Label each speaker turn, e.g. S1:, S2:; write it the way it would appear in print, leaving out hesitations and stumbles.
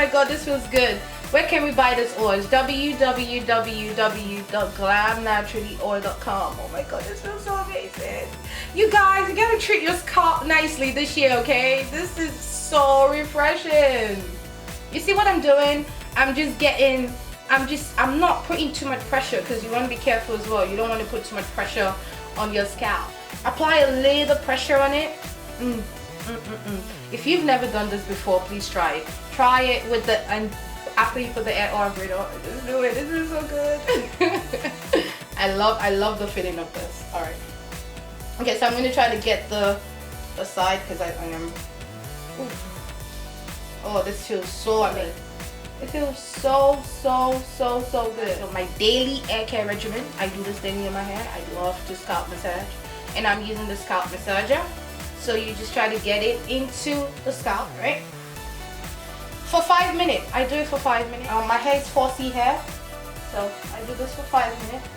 S1: god, this feels good. Where can we buy this oil? It's www.glammednaturallyoil.com. Oh my god, this feels so amazing. You guys, you gotta treat your scalp nicely this year, okay? This is so refreshing. You see what I'm doing? I'm not putting too much pressure, because you want to be careful as well. You don't want to put too much pressure on your scalp. Apply a little pressure on it. If you've never done this before, please try it. Try it with the, and after you put the air on, just do it. This is so good. I love the feeling of this. All right. Okay, so I'm gonna try to get the side, because I am. Oof. Oh, this feels so amazing. It feels so good. So my daily hair care regimen, I do this daily in my hair. I love to scalp massage, and I'm using the scalp massager. So you just try to get it into the scalp, right? For 5 minutes. I do it for 5 minutes. My hair is 4C hair, so I do this for 5 minutes.